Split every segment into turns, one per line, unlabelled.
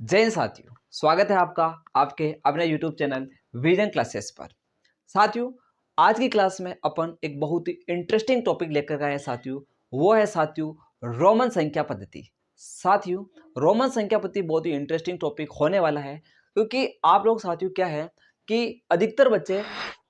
जय हिंद साथियों, स्वागत है आपका आपके अपने YouTube चैनल विजन क्लासेस पर। साथियों, आज की क्लास में अपन एक बहुत ही इंटरेस्टिंग टॉपिक लेकर आए हैं साथियों। वो है साथियों रोमन संख्या पद्धति। साथियों, रोमन संख्या पद्धति बहुत ही इंटरेस्टिंग टॉपिक होने वाला है, क्योंकि आप लोग साथियों क्या है कि अधिकतर बच्चे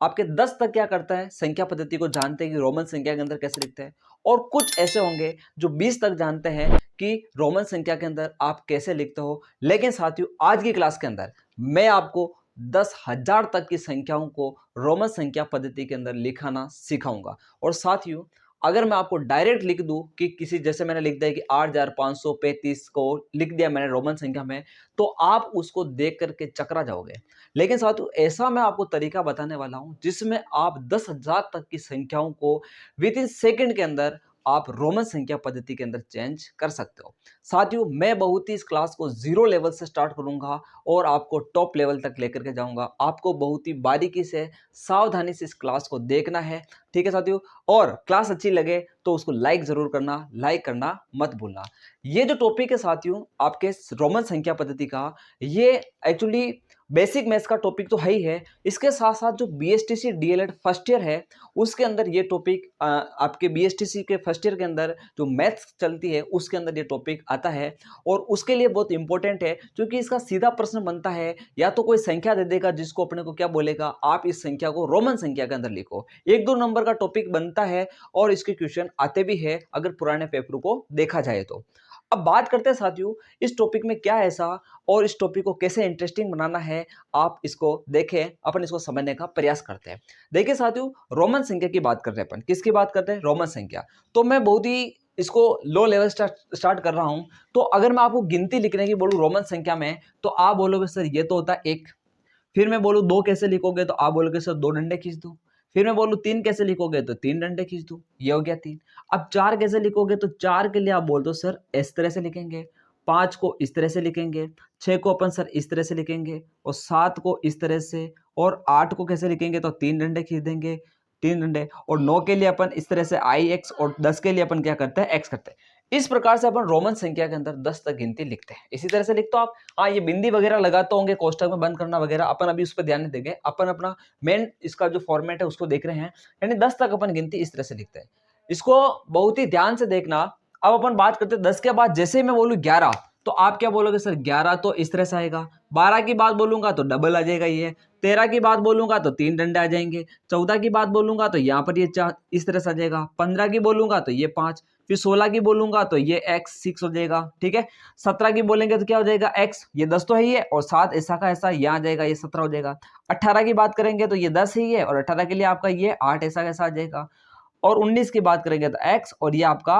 आपके 10 तक क्या करता है संख्या पद्धति को जानते हैं कि रोमन संख्या के अंदर कैसे लिखते हैं, और कुछ ऐसे होंगे जो 20 तक जानते हैं कि रोमन संख्या के अंदर आप कैसे लिखते हो। लेकिन साथियों, आज की क्लास के अंदर मैं आपको 10,000 तक की संख्याओं को रोमन संख्या पद्धति के अंदर लिखाना सिखाऊंगा। और साथियों, अगर मैं आपको डायरेक्ट लिख दूं कि किसी जैसे मैंने लिख दिया कि 8,535 को लिख दिया मैंने रोमन संख्या में, तो आप उसको देख करके चकरा जाओगे। लेकिन साथियों, ऐसा मैं आपको तरीका बताने वाला हूं जिसमें आप 10,000 तक की संख्याओं को विद इन सेकेंड के अंदर आप रोमन संख्या पद्धति के अंदर चेंज कर सकते हो। साथियों, मैं बहुत ही इस क्लास को जीरो लेवल से स्टार्ट करूंगा और आपको टॉप लेवल तक लेकर के जाऊंगा। आपको बहुत ही बारीकी से सावधानी से इस क्लास को देखना है, ठीक है साथियों। और क्लास अच्छी लगे तो उसको लाइक जरूर करना, लाइक करना मत भूलना। ये जो टॉपिक है साथियों आपके रोमन संख्या पद्धति का, ये एक्चुअली बेसिक मैथ्स का टॉपिक तो है ही है। इसके साथ साथ जो बीएसटीसी डीएलएड फर्स्ट ईयर है उसके अंदर ये टॉपिक आपके बीएसटीसी के फर्स्ट ईयर के अंदर जो मैथ्स चलती है उसके अंदर ये टॉपिक आता है। और उसके लिए बहुत इंपॉर्टेंट है, क्योंकि इसका सीधा प्रश्न बनता है या तो कोई संख्या दे देगा जिसको अपने को क्या बोलेगा, आप इस संख्या को रोमन संख्या के अंदर लिखो। 1-2 नंबर का टॉपिक बनता है और इसके क्वेश्चन आते भी है अगर पुराने पेपर को देखा जाए तो। अब बात करते हैं साथियों इस टॉपिक में क्या ऐसा और इस टॉपिक को कैसे इंटरेस्टिंग बनाना है, आप इसको देखें, अपन इसको समझने का प्रयास करते हैं। देखिए साथियों, रोमन संख्या की बात कर रहे हैं अपन। किसकी बात करते हैं? रोमन संख्या। तो मैं बहुत ही इसको लो लेवल स्टार्ट कर रहा हूं। तो अगर मैं आपको गिनती लिखने की बोलूं रोमन संख्या में, तो आप बोलोगे सर ये तो होता है 1। फिर मैं बोलूं 2 कैसे लिखोगे, तो आप बोलोगे सर 2 डंडे खींच दो। फिर मैं बोलूं 3 कैसे लिखोगे, तो 3 डंडे खींच दो। ये हो गया 3। अब 4 कैसे लिखोगे, तो 4 के लिए आप बोल दो सर इस तरह से लिखेंगे, 5 को इस तरह से लिखेंगे, 6 को अपन सर इस तरह से लिखेंगे, और 7 को इस तरह से, और 8 को कैसे लिखेंगे, तो 3 डंडे खींच देंगे, 3 डंडे। और 9 के लिए अपन इस तरह से आई एक्स, और 10 के लिए अपन क्या करते हैं, एक्स करते हैं। इस प्रकार से अपन रोमन संख्या के अंदर 10 तक गिनती लिखते हैं। इसी तरह से लिखते हो आप। हाँ, ये बिंदी वगैरह लगाते होंगे कोष्टक में बंद करना वगैरह, अपन अभी उस पर ध्यान नहीं देंगे। अपन अपना मेन इसका जो फॉर्मेट है उसको देख रहे हैं। यानी 10 तक अपन गिनती इस तरह से लिखते हैं। इसको बहुत ही ध्यान से देखना। अब अपन बात करते हैं 10 के बाद जैसे ही मैं बोलूं 11, तो आप क्या बोलोगे सर 11 तो इस तरह से आएगा। 12 की बात बोलूंगा तो डबल आ जाएगा ये। 13 की बात बोलूंगा तो 3 डंडे आ जाएंगे। 14 की बात बोलूंगा तो यहाँ पर ये 4 इस तरह से आ जाएगा। 15 की बोलूंगा तो ये 5। फिर 16 की बोलूंगा तो ये एक्स 6 हो जाएगा, ठीक है। 17 की बोलेंगे तो क्या हो जाएगा एक्स, ये 10 तो है ही है, और 7 ऐसा का ऐसा यहाँ आ जाएगा, ये 17 हो जाएगा। 18 की बात करेंगे तो ये 10 ही है, और 18 के लिए आपका ये 8 ऐसा का ऐसा आ जाएगा। और 19 की बात करेंगे तो एक्स, और ये आपका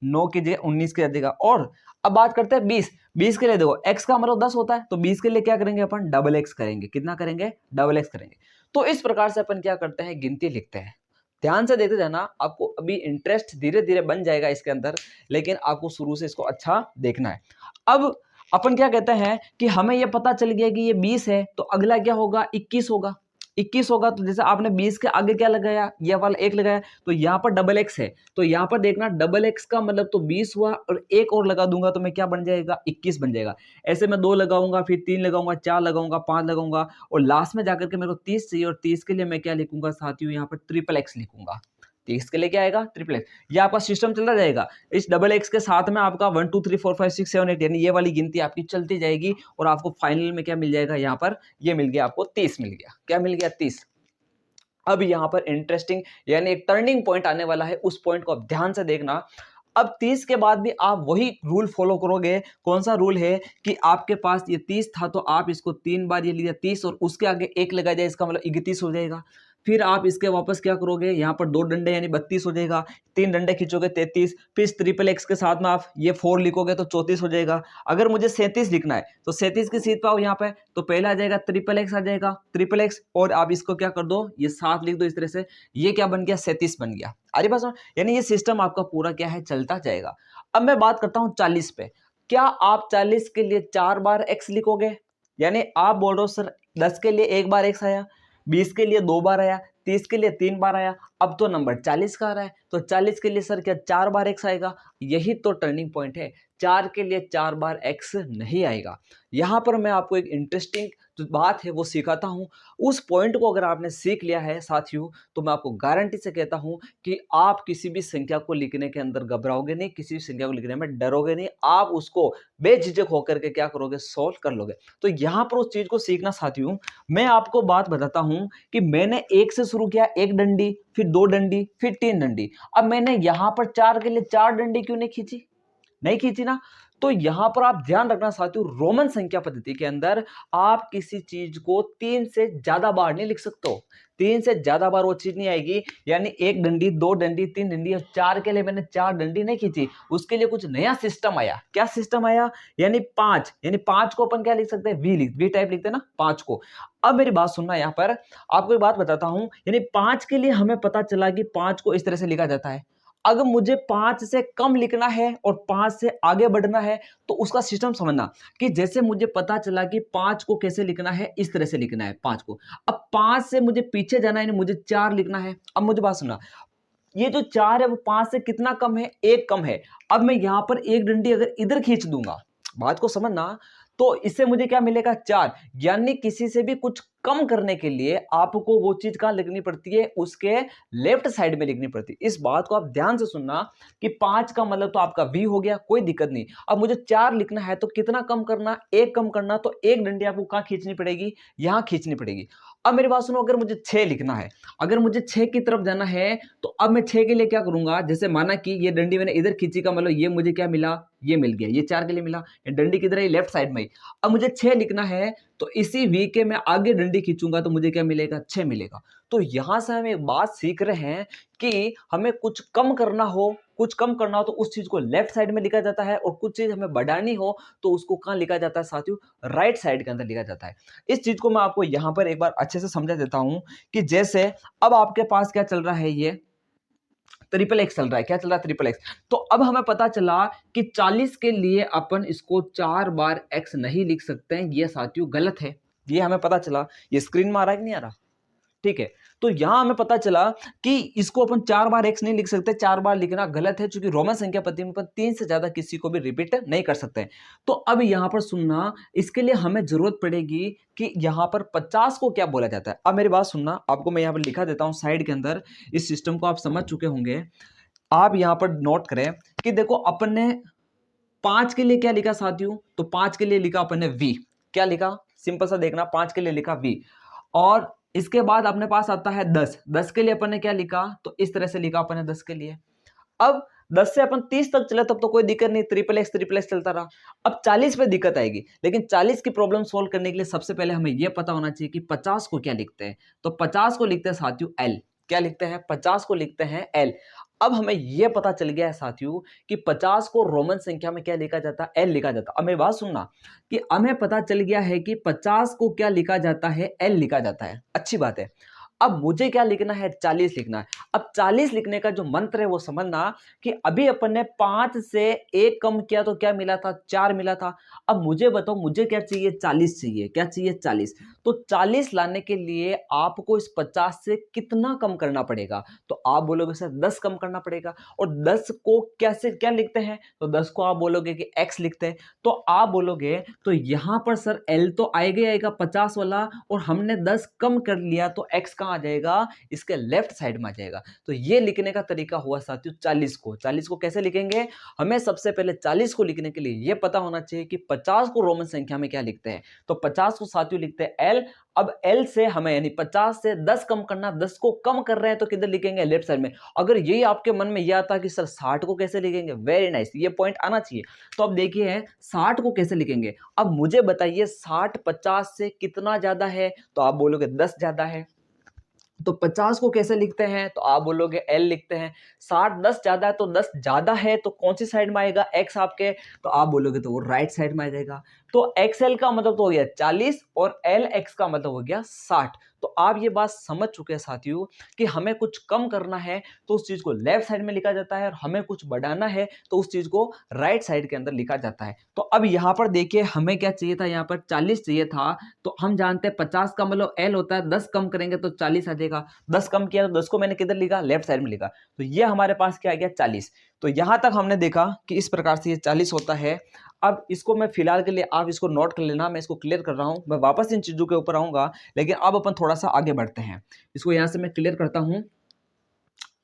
9 की जगह 19 के देगा। और अब बात करते हैं 20। 20 के लिए देखो एक्स का मतलब 10 होता है, तो 20 के लिए क्या करेंगे अपन, डबल एक्स करेंगे। कितना करेंगे, डबल एक्स करेंगे। तो इस प्रकार से अपन क्या करते हैं, गिनती लिखते हैं। ध्यान से देखते जाना, आपको अभी इंटरेस्ट धीरे धीरे बन जाएगा इसके अंदर, लेकिन आपको शुरू से इसको अच्छा देखना है। अब अपन क्या कहते हैं कि हमें यह पता चल गया कि ये 20 है, तो अगला क्या होगा, 21 होगा। 21 होगा तो जैसे आपने 20 के आगे क्या लगाया, ये वाला 1 लगाया, तो यहाँ पर डबल एक्स है, तो यहाँ पर देखना डबल एक्स का मतलब तो 20 हुआ, और 1 और लगा दूंगा तो मैं क्या बन जाएगा, 21 बन जाएगा। ऐसे मैं 2 लगाऊंगा, फिर 3 लगाऊंगा, 4 लगाऊंगा, 5 लगाऊंगा, और लास्ट में जाकर के मेरे को 30 चाहिए, और 30 के लिए मैं क्या लिखूंगा साथियों, यहाँ पर ट्रिपल एक्स लिखूंगा। 30 के लिए क्या आएगा, ट्रिपल एक्स। ये आपका सिस्टम चलता जाएगा। इस डबल एक्स के साथ में आपका 1 2 3 4 5 6 7 8 यानी ये वाली गिनती आपकी चलती जाएगी, और आपको फाइनल में क्या मिल जाएगा, यहाँ पर ये मिल गया आपको 30 मिल गया। क्या मिल गया, 30। अब यहां पर इंटरेस्टिंग यानी एक टर्निंग पॉइंट आने वाला है, उस पॉइंट को आप ध्यान से देखना। अब 30 के बाद भी आप वही रूल फॉलो करोगे। कौन सा रूल है कि आपके पास ये 30 था, तो आप इसको 3 बार ये लिया 30, और उसके आगे 1 लगा जाए, इसका मतलब 31 हो जाएगा। फिर आप इसके वापस क्या करोगे, यहाँ पर 2 डंडे यानी 32 हो जाएगा। 3 डंडे खींचोगे 33। फिर ट्रिपल एक्स के साथ में आप ये 4 लिखोगे तो 34 हो जाएगा। अगर मुझे 37 लिखना है तो 37 की सीट पाओ यहाँ पे, तो पहला आ जाएगा ट्रिपल एक्स आ जाएगा, ट्रिपल एक्स, और आप इसको क्या कर दो, ये 7 लिख दो इस तरह से। ये क्या बन गया, 37 बन गया। अरे बस, यानी ये सिस्टम आपका पूरा क्या है, चलता जाएगा। अब मैं बात करता हूं 40 पे। क्या आप 40 के लिए 4 बार एक्स लिखोगे? यानी आप बोल रहे हो सर 10 के लिए 1 बार एक्स आया, 20 के लिए 2 बार आया, 30 के लिए 3 बार आया, अब तो नंबर 40 का आ रहा है, तो 40 के लिए सर क्या 4 बार x आएगा? यही तो टर्निंग पॉइंट है, 4 के लिए 4 बार x नहीं आएगा। यहाँ पर मैं आपको एक इंटरेस्टिंग जो बात है वो सिखाता हूँ। उस पॉइंट को अगर आपने सीख लिया है साथियों, तो मैं आपको गारंटी से कहता हूँ कि आप किसी भी संख्या को लिखने के अंदर घबराओगे नहीं, किसी भी संख्या को लिखने में डरोगे नहीं, आप उसको बेझिझक होकर के क्या करोगे? सॉल्व कर लोगे। तो यहाँ पर उस चीज को सीखना साथियों, मैं आपको बात बताता हूं कि मैंने 1 से शुरू किया, 1 डंडी, फिर 2 डंडी, फिर 3 डंडी। अब मैंने यहां पर 4 के लिए 4 डंडी क्यों नहीं खींची? नहीं खींची ना। तो यहां पर आप ध्यान रखना साथियों, रोमन संख्या पद्धति के अंदर आप किसी चीज को 3 से ज्यादा बार नहीं लिख सकते हो। 3 से ज्यादा बार वो चीज नहीं आएगी। यानी 1 डंडी, 2 डंडी, 3 डंडी और 4 के लिए मैंने 4 डंडी नहीं खींची, उसके लिए कुछ नया सिस्टम आया। क्या सिस्टम आया? यानी 5, यानी 5 को अपन क्या लिख सकते हैं? वी टाइप लिखते हैं ना 5 को। अब मेरी बात सुनना, यहां पर आपको एक बात बताता हूं, यानी 5 के लिए हमें पता चला कि 5 को इस तरह से लिखा जाता है। अगर मुझे 5 से कम लिखना है और 5 से आगे बढ़ना है, तो उसका सिस्टम समझना कि जैसे मुझे पता चला कि 5 को कैसे लिखना है, इस तरह से लिखना है 5 को। अब 5 से मुझे पीछे जाना है, मुझे 4 लिखना है। अब मुझे बात सुनना, ये जो 4 है वो 5 से कितना कम है? 1 कम है। अब मैं यहां पर 1 डंडी अगर इधर खींच दूंगा, बात को समझना, तो इससे मुझे क्या मिलेगा? 4। यानी किसी से भी कुछ कम करने के लिए आपको वो चीज कहां लिखनी पड़ती है? उसके लेफ्ट साइड में लिखनी पड़ती है। इस बात को आप ध्यान से सुनना कि 5 का मतलब तो आपका v हो गया, कोई दिक्कत नहीं। अब मुझे 4 लिखना है तो कितना कम करना? 1 कम करना, तो 1 डंडी आपको कहां खींचनी पड़ेगी? यहां खींचनी पड़ेगी। अब मेरी बात सुनो, अगर मुझे 6 लिखना है, अगर मुझे 6 की तरफ जाना है, तो अब मैं 6 के लिए क्या करूंगा? जैसे माना कि ये डंडी मैंने इधर खींची का मतलब ये मुझे क्या मिला? ये मिल गया। ये 4 के लिए मिला, ये डंडी किधर है? लेफ्ट साइड में ही। अब मुझे 6 लिखना है, तो इसी वी के मैं आगे डंडी खींचूंगा तो मुझे क्या मिलेगा? 6 मिलेगा। तो यहां से हम एक बात सीख रहे हैं कि हमें कुछ कम करना हो, कुछ कम करना हो तो उस चीज को लेफ्ट साइड में लिखा जाता है, और कुछ चीज हमें बढ़ानी हो तो उसको कहां लिखा जाता है साथियों? राइट साइड के अंदर लिखा जाता है। इस चीज को मैं आपको यहां पर एक बार अच्छे से समझा देता हूं कि जैसे अब आपके पास क्या चल रहा है? ये ट्रिपल एक्स चल रहा है। क्या चल रहा है? Triple x. तो अब हमें पता चला कि 40 के लिए अपन इसको 4 बार एक्स नहीं लिख सकते हैं। ये साथियों गलत है, ये हमें पता चला। ये स्क्रीन में आ रहा है कि नहीं आ रहा? ठीक है। तो यहां हमें पता चला कि इसको अपन 4 बार एक्स नहीं लिख सकते, 4 बार लिखना गलत है, क्योंकि रोमन संख्या पद्धति में अपन 3 से ज्यादा किसी को भी रिपीट नहीं कर सकते। तो अब यहां पर सुनना, इसके लिए हमें जरूरत पड़ेगी कि यहां पर 50 को क्या बोला जाता है। अब मेरी बात सुनना, आपको मैं यहां पर लिखा देता हूं साइड के अंदर। इस सिस्टम को आप समझ चुके होंगे। आप यहां पर नोट करें कि देखो अपन ने 5 के लिए क्या लिखा साथियों? तो 5 के लिए लिखा अपन ने v। क्या लिखा? सिंपल सा देखना, 5 के लिए लिखा v। और इसके बाद अपने पास आता है 10। 10 के लिए अपन ने क्या लिखा? तो इस तरह से लिखा अपन ने 10 के लिए। अब 10 से अपन 30 तक चले तब तो कोई दिक्कत नहीं, ट्रिपल एक्स चलता रहा। अब 40 पे दिक्कत आएगी, लेकिन 40 की प्रॉब्लम सोल्व करने के लिए सबसे पहले हमें यह पता होना चाहिए कि 50 को क्या लिखते हैं। तो 50 को लिखते हैं साथियों एल। क्या लिखते हैं? 50 को लिखते हैं एल। अब हमें यह पता चल गया है साथियों कि 50 को रोमन संख्या में क्या लिखा जाता है? एल लिखा जाता है। अब मेरी बात सुनना कि हमें पता चल गया है कि 50 को क्या लिखा जाता है? एल लिखा जाता है। अच्छी बात है। अब मुझे क्या लिखना है? 40 लिखना है। अब 40 लिखने का जो मंत्र है वो समझना कि अभी अपन ने 5 से 1 कम किया तो क्या मिला था? 4 मिला था। अब मुझे बताओ, मुझे क्या चाहिए? 40 चाहिए। क्या चाहिए? 40। तो 40 लाने के लिए आपको इस 50 से कितना कम करना पड़ेगा? तो आप बोलोगे सर 10 कम करना पड़ेगा। और 10 को कैसे क्या लिखते हैं? तो 10 को आप बोलोगे कि x लिखते हैं। तो आप बोलोगे तो यहां पर सर l तो आएगा ही आएगा 50 वाला, और हमने 10 कम कर लिया तो x कहां आ जाएगा? इसके लेफ्ट साइड में आ जाएगा। तो ये लिखने का तरीका हुआ साथियों 40 को। 40 को कैसे लिखेंगे? हमें सबसे पहले 40 को लिखने के लिए यह पता होना चाहिए कि 50 को रोमन संख्या में क्या लिखते हैं। तो 50 को साथियों लिखते हैं l। अब l से हमें यानी 50 से 10 कम करना, 10 को कम कर रहे हैं तो किधर लिखेंगे? लेफ्ट साइड में। अगर यही आपके मन में यह आता कि सर 60 को कैसे लिखेंगे, वेरी नाइस, ये पॉइंट आना चाहिए। तो अब देखिए 60 को कैसे लिखेंगे। अब मुझे बताइए 60 50 से कितना ज्यादा है? तो आप बोलोगे 10 ज्यादा है। तो 50 को कैसे लिखते हैं? तो आप बोलोगे L लिखते हैं। 60 10 ज्यादा है, तो 10 ज्यादा है तो कौन सी साइड में आएगा? X आपके। तो आप बोलोगे तो वो राइट साइड में आ जाएगा। तो XL का मतलब तो हो गया 40 और LX का मतलब हो गया 60। तो आप ये बात समझ चुके हैं साथियों कि हमें कुछ कम करना है तो उस चीज को लेफ्ट साइड में लिखा जाता है, और हमें कुछ बढ़ाना है तो उस चीज को राइट साइड के अंदर लिखा जाता है। तो अब यहां पर देखिए हमें क्या चाहिए था, यहां पर 40 चाहिए था, तो हम जानते हैं 50 का मतलब L होता है, 10 कम करेंगे तो 40 आ जाएगा। 10 कम किया तो 10 को मैंने किधर लिखा, लेफ्ट साइड में लिखा, तो ये हमारे पास क्या आ गया 40। तो यहां तक हमने देखा कि इस प्रकार से ये 40 होता है। अब इसको मैं फिलहाल के लिए, आप इसको नोट कर लेना, मैं इसको क्लियर कर रहा हूं, मैं वापस इन चीजों के ऊपर आऊंगा, लेकिन अब अपन थोड़ा सा आगे बढ़ते हैं। इसको यहां से मैं क्लियर करता हूं।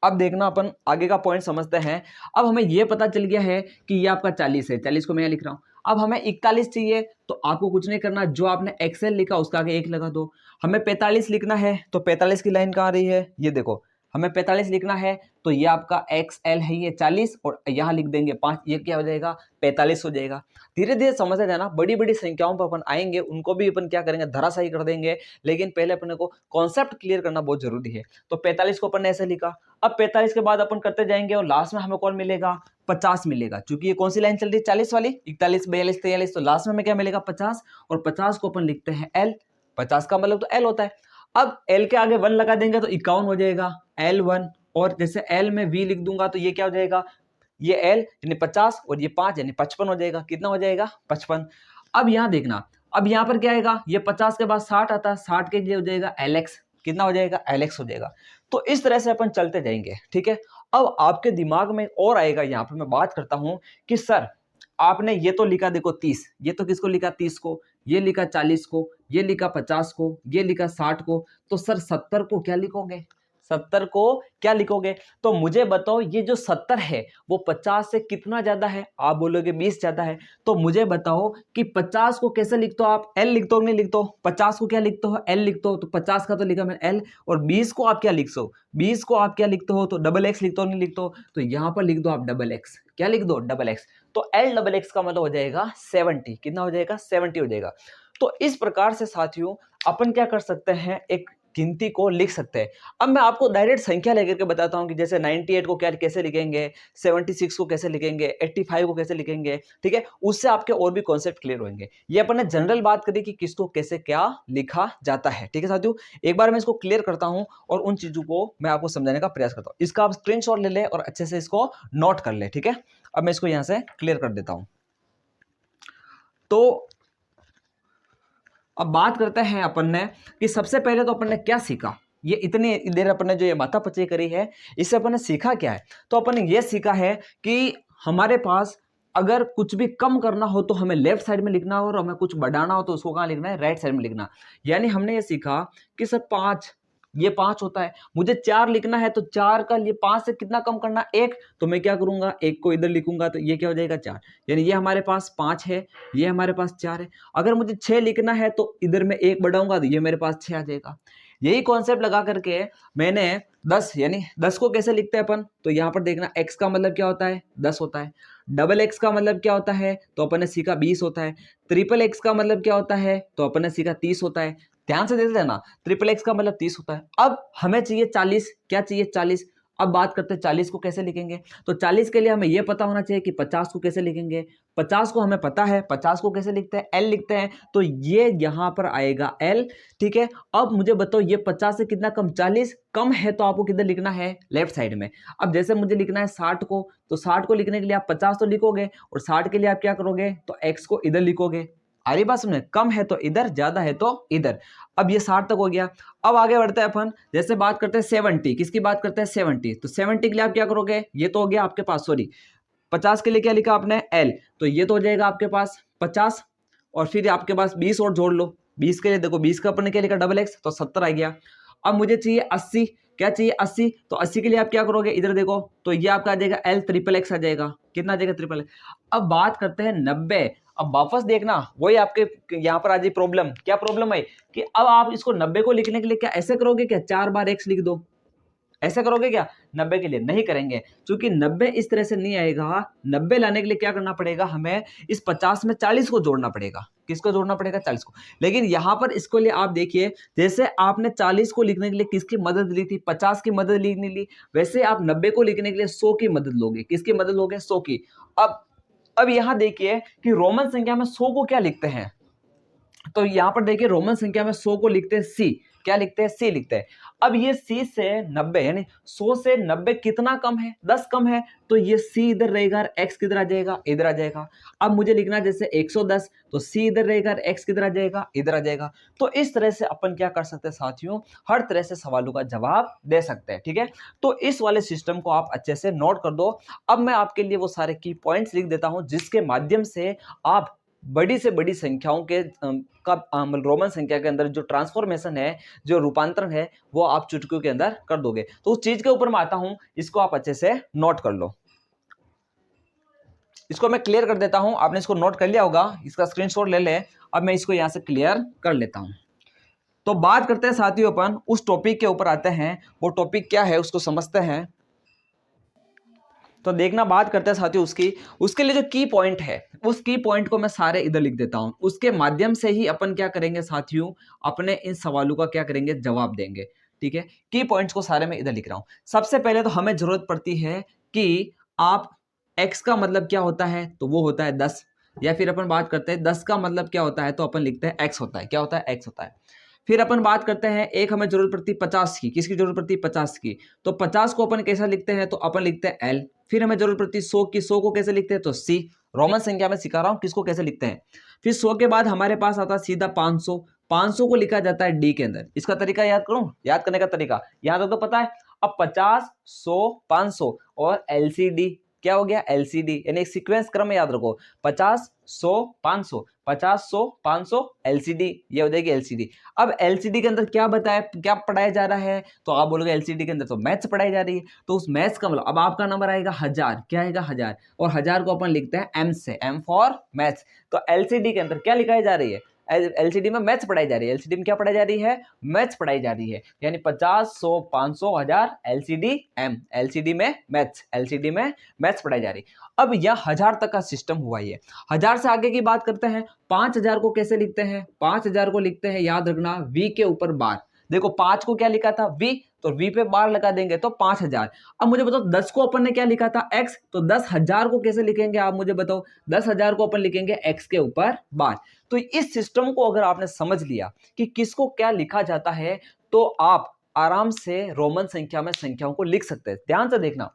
अब देखना अपन आगे का पॉइंट समझते हैं। अब हमें यह पता चल गया है कि ये आपका 40 है, 40 को मैं यहाँ लिख रहा हूं। अब हमें 41 चाहिए, तो आपको कुछ नहीं करना, जो आपने एक्सेल लिखा उसका आगे 1 लगा दो। हमें 45 लिखना है, तो 45 की लाइन कहाँ आ रही है, ये देखो, हमें 45 लिखना है, तो ये आपका XL है, ये 40, और यहाँ लिख देंगे 5, ये क्या हो जाएगा 45 हो जाएगा। धीरे धीरे समझते जाना, बड़ी बड़ी संख्याओं पर अपन आएंगे, उनको भी अपन क्या करेंगे, धराशायी कर देंगे, लेकिन पहले अपने को कॉन्सेप्ट क्लियर करना बहुत जरूरी है। तो 45 को अपन ने ऐसे लिखा। अब 45 के बाद अपन करते जाएंगे और लास्ट में हमें कौन मिलेगा, 50 मिलेगा, क्योंकि ये कौन सी लाइन चल रही है 40 वाली, 41 42 43, तो लास्ट में हमें क्या मिलेगा 50, और 50 को अपन लिखते हैं L। 50 का मतलब तो L होता है। अब L के आगे 1 लगा देंगे तो 51 हो जाएगा, L1। और जैसे L में V लिख दूंगा तो ये क्या हो जाएगा, ये L यानी 50 और ये 5 यानी 55 हो जाएगा। कितना हो जाएगा 55। अब यहां देखना, अब यहां पर क्या आएगा, ये 50 के बाद 60 आता है, 60 के लिए हो जाएगा LX। कितना हो जाएगा, LX हो जाएगा। तो इस तरह से अपन चलते जाएंगे, ठीक है। अब आपके दिमाग में और आएगा, यहां पर मैं बात करता हूं कि सर आपने ये तो लिखा देखो 30, ये तो किसको लिखा 30 को, ये लिखा 40 को, ये लिखा 50 को, ये लिखा 60 को, तो सर 70 को क्या लिखोगे, 70 को क्या लिखोगे। तो मुझे बताओ ये जो 70 है वो 50 से कितना ज्यादा है, आप बोलोगे 20 ज्यादा है। तो मुझे बताओ कि 50 को कैसे लिखते हो आप, L लिखते हो नहीं लिखते हो, 50 को क्या लिखते हो, L लिखते हो, तो 50 का तो लिखा मैंने L। और 20 को आप क्या लिखते हो, 20 को आप क्या लिखते हो, तो डबल X लिखते हो नहीं लिखते हो, तो यहां पर लिख दो आप डबल X। क्या लिख दो, डबल X। तो L डबल X का मतलब हो जाएगा 70। कितना हो जाएगा, 70 हो जाएगा। तो इस प्रकार से साथियों अपन क्या कर सकते हैं, एक गिनती को लिख सकते हैं। अब मैं आपको डायरेक्ट संख्या लेकर के बताता हूं कि जैसे 98 को क्या कैसे लिखेंगे, 76 को कैसे लिखेंगे, 85 को कैसे लिखेंगे, ठीक है। उससे आपके और भी कॉन्सेप्ट क्लियर होंगे। ये अपन ने जनरल बात करी कि किसको कैसे क्या लिखा जाता है, ठीक है साथियों। एक बार मैं इसको क्लियर करता हूं और उन चीजों को मैं आपको समझाने का प्रयास करता हूं। इसका आप स्क्रीनशॉट ले ले और अच्छे से इसको नोट कर ले, ठीक है। अब मैं इसको यहां से क्लियर कर देता हूं। तो अब बात करते हैं अपन ने कि सबसे पहले तो अपन ने क्या सीखा, ये इतनी देर अपन ने जो ये माथापच्ची करी है, इससे अपन ने सीखा क्या है। तो अपन ने ये सीखा है कि हमारे पास अगर कुछ भी कम करना हो तो हमें लेफ्ट साइड में लिखना हो, और हमें कुछ बढ़ाना हो तो उसको कहाँ लिखना है, राइट साइड में लिखना। यानी हमने ये सीखा कि सर 5, ये 5 होता है, मुझे 4 लिखना है, तो 4 का लिए 5 से कितना कम करना, 1, तो मैं क्या करूंगा 1 को इधर लिखूंगा, तो ये क्या हो जाएगा 4। यानी ये हमारे पास 5 है, ये हमारे पास 4 है। अगर मुझे 6 लिखना है तो इधर मैं 1 बढ़ाऊंगा तो ये मेरे पास 6 आ जाएगा। यही कॉन्सेप्ट लगा करके मैंने 10, यानी 10 को कैसे लिखते हैं अपन, तो यहां पर देखना x का मतलब क्या होता है, 10 होता है। डबल x का मतलब क्या होता है, तो अपन ने सीखा 20 होता है। ट्रिपल x का मतलब क्या होता है, तो अपन ने सीखा 30 होता है। ध्यान से देख लेना, ट्रिपल x का मतलब 30 होता है। अब हमें चाहिए 40, क्या चाहिए 40। अब बात करते हैं 40 को कैसे लिखेंगे, तो 40 के लिए हमें यह पता होना चाहिए कि 50 को कैसे लिखेंगे। 50 को हमें पता है, 50 को कैसे लिखते हैं, L लिखते हैं, तो ये यहां पर आएगा L, ठीक है। अब मुझे बताओ ये 50 से कितना कम, 40 कम है, तो आपको किधर लिखना है, लेफ्ट साइड में। अब जैसे मुझे लिखना है 60 को, तो 60 को लिखने के लिए आप 50 तो लिखोगे, और 60 के लिए आप क्या करोगे, तो x को इधर लिखोगे। आ रही बात समझ, कम है तो इधर, ज्यादा है तो इधर। अब ये 60 तक हो गया। अब आगे बढ़ते हैं अपन, जैसे बात करते हैं 70, किसकी बात करते हैं 70, तो 70 के लिए आप क्या करोगे, ये तो हो गया आपके पास, सॉरी 50 के लिए क्या लिखा आपने L, तो ये तो हो जाएगा आपके पास 50, और फिर आपके पास 20 और जोड़ लो। 20 के लिए देखो, 20 का अपन ने क्या लिखा डबल X, तो 70 आ गया। अब मुझे चाहिए 80, क्या चाहिए 80, तो 80 के लिए आप क्या करोगे, इधर देखो, तो ये आपका आ जाएगा L ट्रिपल X आ जाएगा। कितना आ जाएगा, ट्रिपल X। अब बात करते हैं 90। अब वापस देखना, वही आपके यहाँ पर आ जाए प्रॉब्लम, क्या प्रॉब्लम है कि अब आप इसको 90 को लिखने के लिए क्या ऐसे करोगे, क्या 4 बार X लिख दो, ऐसा करोगे क्या 90 के लिए, नहीं करेंगे, क्योंकि 90 इस तरह से नहीं आएगा। 90 लाने के लिए क्या करना पड़ेगा, हमें इस 50 में 40 को जोड़ना पड़ेगा। किसको जोड़ना पड़ेगा, 40 को। लेकिन यहां पर इसको लिए आप देखिए, जैसे आपने 40 को लिखने के लिए किसकी मदद ली थी, 50 की मदद नहीं ली, वैसे आप 90 को लिखने के लिए 100 की मदद लोगे। किसकी मदद लोगे, 100 की। अब अब यहां देखिए कि रोमन संख्या में 100 को क्या लिखते हैं, तो यहां पर देखिए रोमन संख्या में 100 को लिखते हैं सी। क्या लिखते हैं? सी लिखते हैं। अब ये सी से 90 यानी 100 से 90 कितना कम है? 10 कम है, तो ये सी इधर रहेगा, एक्स किधर आ जाएगा? इधर आ जाएगा। अब मुझे लिखना है जैसे 110, तो सी इधर रहेगा, एक्स किधर आ जाएगा? इधर आ जाएगा। तो इस तरह से अपन क्या कर सकते हैं साथियों, हर तरह से सवालों का जवाब दे सकते हैं। ठीक है, तो इस वाले सिस्टम को आप अच्छे से नोट कर दो। अब मैं आपके लिए वो सारे की पॉइंट्स लिख देता हूं जिसके माध्यम से आप बड़ी से बड़ी संख्याओं के रोमन संख्या के अंदर जो ट्रांसफॉर्मेशन है, जो रूपांतरण है, वो आप चुटकियों के अंदर कर दोगे। तो उस चीज के ऊपर मैं आता हूं, इसको आप अच्छे से नोट कर लो। इसको मैं क्लियर कर देता हूं, आपने इसको नोट कर लिया होगा, इसका स्क्रीनशॉट ले ले। अब मैं इसको यहां से क्लियर कर लेता हूं। तो बात करते हैं साथियों, अपन उस टॉपिक के ऊपर आते हैं। वो टॉपिक क्या है उसको समझते हैं। तो देखना, बात करते हैं साथियों उसके लिए जो की पॉइंट है, उस की पॉइंट को मैं सारे इधर लिख देता हूं। उसके माध्यम से ही अपन क्या करेंगे साथियों, अपने इन सवालों का क्या करेंगे, जवाब देंगे। ठीक है, की पॉइंट्स को सारे मैं इधर लिख रहा हूं। सबसे पहले तो हमें जरूरत पड़ती है कि आप x का मतलब क्या होता है, तो वो होता है 10। या फिर अपन बात करते हैं 10 का मतलब क्या होता है, तो अपन लिखते हैं x होता है। क्या होता है? x होता है। फिर अपन बात करते हैं एक हमें जरूरत पड़ती है 50 की। किसकी जरूरत पड़ती है? 50 की। तो 50 को अपन कैसा लिखते हैं, तो अपन लिखते हैं l। फिर हमें जरूरत पड़ती है 100 की। 100 को कैसे लिखते हैं, तो c। रोमन संख्या में सिखा रहा हूं किसको कैसे लिखते हैं। फिर 100 के बाद हमारे पास आता है सीधा 500। 500 को लिखा जाता है d के अंदर। इसका तरीका याद करूं, याद करने का तरीका यहां तक तो पता है। अब 50, 100, 500 और LCD क्या हो गया, LCD यानी एक सीक्वेंस क्रम में याद रखो। 50, 100, 500, 50, 100, 500, LCD, ये हो जाएगी LCD। अब LCD के अंदर क्या बताया, क्या पढ़ाया जा रहा है, तो आप बोलोगे LCD के अंदर तो मैथ्स पढ़ाई जा रही है। तो उस मैथ्स का मतलब अब आपका नंबर आएगा 1000। क्या आएगा? 1000। और 1000 को अपन लिखते हैं M से, M फॉर मैथ्स। तो LCD के अंदर क्या लिखाई जा रही है, LCD में मैथ्स पढ़ाई जा रही है। LCD में क्या पढ़ाई जा रही है, मैथ्स पढ़ाई जा रही है। यानी 50, 100, 500, 1000, LCD M, LCD में मैथ्स, LCD में मैथ्स पढ़ाई जा रही। अब यह 1000 तक का सिस्टम हुआ ही है। 1000 से आगे की बात करते हैं। 5000 को कैसे लिखते हैं, 5000 को लिखते हैं, याद रखना, V के ऊपर बार। देखो 5 को क्या लिखा था, V, तो V पे बार लगा देंगे तो 5000। अब मुझे बताओ 10 को अपन ने क्या लिखा था, X, तो 10,000 को कैसे लिखेंगे आप मुझे बताओ। 10,000 को अपन लिखेंगे X के ऊपर बार। तो इस सिस्टम को अगर आपने समझ लिया कि किसको क्या लिखा जाता है, तो आप आराम से रोमन संख्या में संख्याओं को लिख सकते हैं। ध्यान से देखना,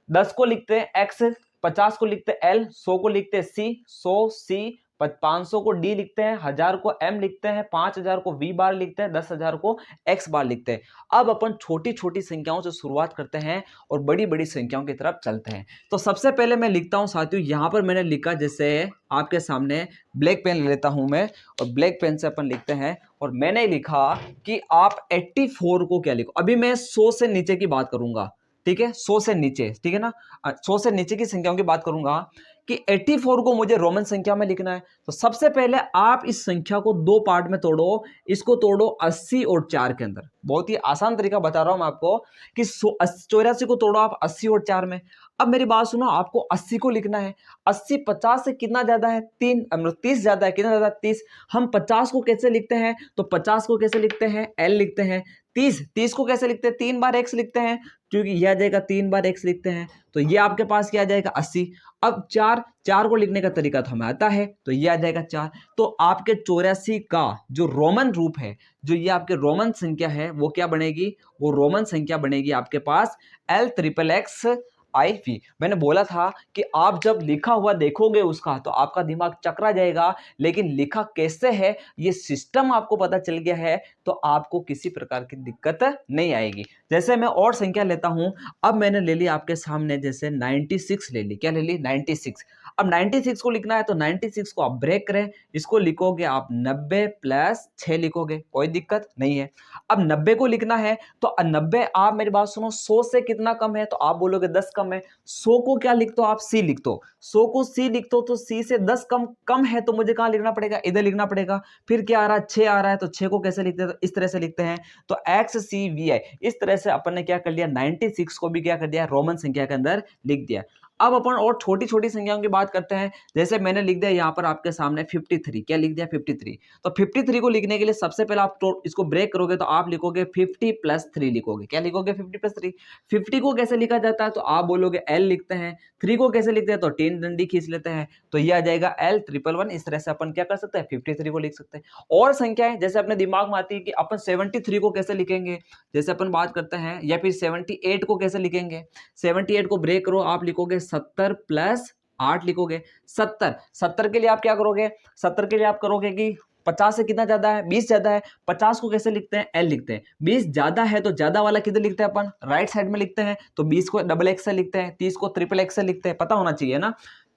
10 को लिखते हैं x, 50 को लिखते हैं l, 100 को लिखते हैं c, 100 c, 500 को d लिखते हैं, 1000 को m लिखते हैं, 5000 को v बार लिखते हैं, 10,000 को x बार लिखते हैं। अब अपन छोटी छोटी संख्याओं से शुरुआत करते हैं और बड़ी बड़ी संख्याओं की तरफ चलते हैं। तो सबसे पहले मैं लिखता हूं साथियों, यहां पर मैंने लिखा, जैसे आपके सामने ब्लैक पेन ले लेता हूं मैं, और ब्लैक पेन से अपन लिखते हैं। और मैंने लिखा कि आप 84 को क्या लिखो। अभी मैं 100 से नीचे की बात करूंगा, ठीक है, 100 से नीचे, ठीक है ना, 100 से नीचे की संख्याओं की बात करूंगा कि 84 को मुझे रोमन संख्या में लिखना है। तो सबसे पहले आप इस संख्या को दो पार्ट में तोड़ो। इसको तोड़ो 80 और 4 के अंदर। बहुत ही आसान तरीका बता रहा हूं मैं आपको कि 84 को तोड़ो आप 80 और 4 में। अब मेरी बात सुनो, आपको 80 को लिखना है। 80 50 से कितना ज्यादा है, 30 ज्यादा है। कितना ज्यादा, 30। हम 50 को कैसे लिखते हैं, तो 50 को कैसे लिखते हैं, L लिखते हैं। 30 को कैसे लिखते हैं, 3 बार x लिखते हैं, क्योंकि यह आ जाएगा 3 बार x लिखते हैं। तो ये आपके पास क्या आ जाएगा, 80। अब 4 को लिखने का तरीका तो हमें आता है, तो ये आ जाएगा 4। तो आपके 84 का जो रोमन रूप है, जो ये आपके रोमन संख्या है, वो क्या बनेगी, वो रोमन संख्या बनेगी आपके पास LXXIV। मैंने बोला था कि आप जब लिखा हुआ देखोगे उसका तो आपका दिमाग चकरा जाएगा, लेकिन लिखा कैसे है ये सिस्टम आपको पता चल गया है तो आपको किसी प्रकार की दिक्कत नहीं आएगी। जैसे मैं और संख्या लेता हूं, अब मैंने ले ली आपके सामने, जैसे 96 ले ली। क्या ले ली, 96। अब 96 को लिखना है तो 96 को आप ब्रेक करें, इसको लिखोगे आप 90 प्लस 6 लिखोगे, कोई दिक्कत नहीं है। अब 90 को लिखना है तो 90, आप मेरी बात सुनो, 100 से कितना कम है, तो आप बोलोगे 10 कम है। 100 को क्या लिख दो आप, C लिख दो। 100 को C लिख दो, तो C से 10 कम है, तो मुझे कहां लिखना पड़ेगा, इधर लिखना पड़ेगा। फिर क्या आ रहा है, 6 आ रहा है, तो 6 को कैसे लिखते हैं, तो इस तरह से लिखते हैं। तो XCVI, इस तरह से अपन ने क्या कर लिया, 96 को भी क्या कर दिया, रोमन संख्या के अंदर लिख दिया। अब अपन और छोटी छोटी संख्याओं की बात करते हैं। जैसे मैंने लिख दिया यहाँ पर आपके सामने 53, क्या लिख दिया 53। तो 53 को लिखने के लिए सबसे पहले आप तो इसको ब्रेक करोगे तो आप लिखोगे 50 + 3 लिखोगे। क्या लिखोगे 50 + 3। 50 को कैसे लिखा जाता है तो आप बोलोगे L लिखते हैं, 3 को कैसे लिखते हैं तो 3 डंडी खींच लेते हैं, तो ये आ जाएगा L111। इस तरह से अपन क्या कर सकते हैं 53 को लिख सकते हैं। और संख्याएं जैसे अपने दिमाग में आती है कि अपन 73 को कैसे लिखेंगे, जैसे अपन बात करते हैं, या फिर 78 को कैसे लिखेंगे। 78 को ब्रेक करो, आप लिखोगे 70 + 8 लिखोगे। 70 के लिए आप क्या करोगे, 70 के लिए आप करोगे कि 50 से कितना ज्यादा है, 20 ज्यादा है। 50 को कैसे लिखते हैं, L लिखते हैं। 20 ज्यादा है तो ज्यादा वाला किधर लिखते हैं अपन, राइट साइड में लिखते हैं, तो 20 को XX से लिखते हैं, 30 को XXX से लिखते हैं, पता होना चाहिए ना।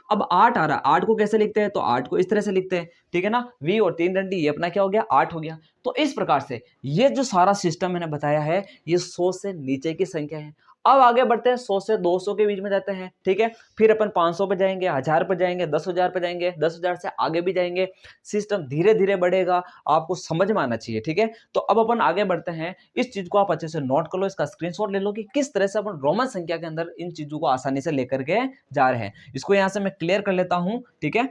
अब 8 आ रहा है, 8 को कैसे लिखते हैं तो 8 को इस तरह से लिखते हैं, ठीक है ना। V और 3 डंडी, ये अपना क्या हो गया 8 हो गया। तो इस प्रकार से ये जो सारा सिस्टम मैंने बताया है ये 100 से नीचे की संख्या है। अब आगे बढ़ते हैं, 100 से 200 के बीच में जाते हैं, ठीक है। फिर अपन 500 पे जाएंगे, 1000 पे जाएंगे, 10,000 पे जाएंगे, 10,000 से आगे भी जाएंगे। सिस्टम धीरे धीरे बढ़ेगा, आपको समझ में आना चाहिए, ठीक है। तो अब अपन आगे बढ़ते हैं, इस चीज को आप अच्छे से नोट कर लो, इसका स्क्रीनशॉट ले लो कि किस तरह से अपन रोमन संख्या के अंदर इन चीजों को आसानी से लेकर के जा रहे हैं। इसको यहां से मैं क्लियर कर लेता हूं, ठीक है।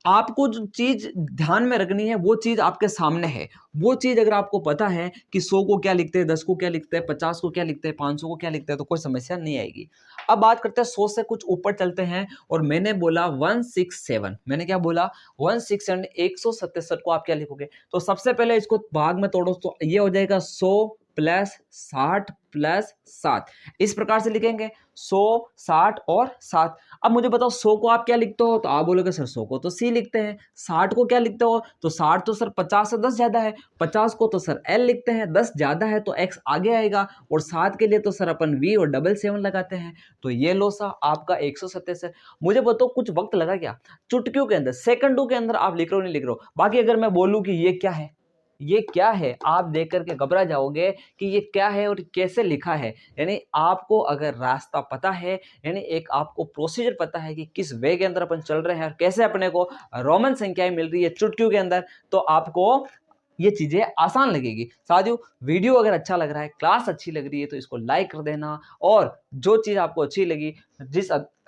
आपको जो चीज ध्यान में रखनी है वो चीज आपके सामने है। वो चीज अगर आपको पता है कि 100 को क्या लिखते हैं, 10 को क्या लिखते हैं, 50 को क्या लिखते हैं, 500 को क्या लिखते हैं, तो कोई समस्या नहीं आएगी। अब बात करते हैं 100 से कुछ ऊपर चलते हैं, और मैंने बोला 167, मैंने क्या बोला 167, 167 को आप क्या लिखोगे। तो सबसे पहले इसको भाग में तोड़ो, तो ये हो जाएगा 100 + 60 + 7, इस प्रकार से लिखेंगे 100, 60 और 7। अब मुझे बताओ 100 को आप क्या लिखते हो, तो आप बोलोगे सर 100 को तो C लिखते हैं। 60 को क्या लिखते हो, तो 60 तो सर 50 से 10 ज्यादा है, 50 को तो सर L लिखते हैं, 10 ज्यादा है तो X आगे आएगा, और 7 के लिए तो सर अपन V और 777 लगाते हैं। तो ये लो सा आपका 167। मुझे बताओ कुछ वक्त लगा क्या, चुटकियों के अंदर, सेकंडों के अंदर आप लिख रहे हो नहीं लिख रहे हो। बाकी अगर मैं बोलूं कि ये क्या है, ये क्या है, आप देख करके घबरा जाओगे कि ये क्या है और कैसे लिखा है। यानी आपको अगर रास्ता पता है, यानी एक आपको प्रोसीजर पता है कि किस वे के अंदर अपन चल रहे हैं और कैसे अपने को रोमन संख्याएं मिल रही है चुटकियों के अंदर, तो आपको ये चीजें आसान लगेगी। साथियों, वीडियो अगर अच्छा लग रहा है, क्लास अच्छी लग रही है, तो इसको लाइक कर देना, और जो चीज आपको अच्छी लगी,